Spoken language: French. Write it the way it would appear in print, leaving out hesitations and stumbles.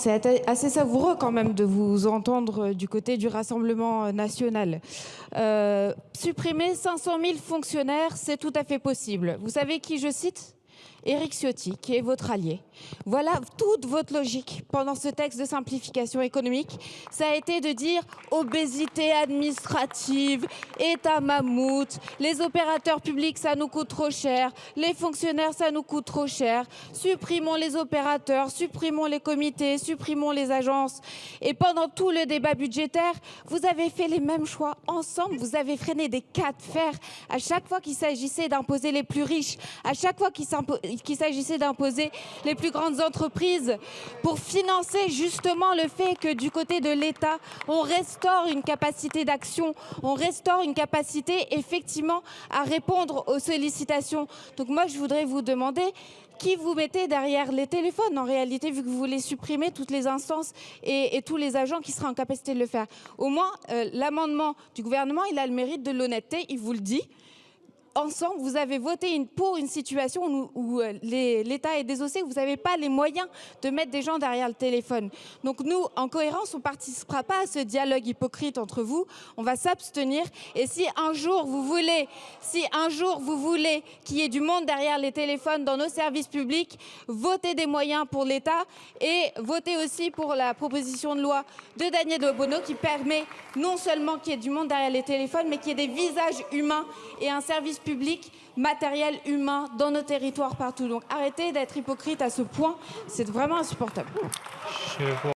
C'est assez savoureux quand même de vous entendre du côté du Rassemblement national. Supprimer 500 000 fonctionnaires, c'est tout à fait possible. Vous savez qui je cite ? Éric Ciotti, qui est votre allié. Voilà toute votre logique pendant ce texte de simplification économique. Ça a été de dire obésité administrative, État mammouth, les opérateurs publics, ça nous coûte trop cher, les fonctionnaires, ça nous coûte trop cher. Supprimons les opérateurs, supprimons les comités, supprimons les agences. Et pendant tout le débat budgétaire, vous avez fait les mêmes choix ensemble. Vous avez freiné des cas de fer à chaque fois qu'il s'agissait d'imposer les plus riches, à chaque fois qu'il s'agissait d'imposer les plus grandes entreprises pour financer justement le fait que du côté de l'État, on restaure une capacité d'action, on restaure une capacité effectivement à répondre aux sollicitations. Donc moi, je voudrais vous demander qui vous mettez derrière les téléphones en réalité, vu que vous voulez supprimer toutes les instances et tous les agents qui seraient en capacité de le faire. Au moins, l'amendement du gouvernement, il a le mérite de l'honnêteté, il vous le dit. Ensemble, vous avez voté pour une situation où l'État est désossé, vous n'avez pas les moyens de mettre des gens derrière le téléphone. Donc nous, en cohérence, on ne participera pas à ce dialogue hypocrite entre vous, on va s'abstenir. Et si un jour vous voulez qu'il y ait du monde derrière les téléphones dans nos services publics, votez des moyens pour l'État et votez aussi pour la proposition de loi de Daniel Obono qui permet non seulement qu'il y ait du monde derrière les téléphones, mais qu'il y ait des visages humains et un service public, matériel, humain, dans nos territoires partout. Donc arrêtez d'être hypocrite à ce point, c'est vraiment insupportable.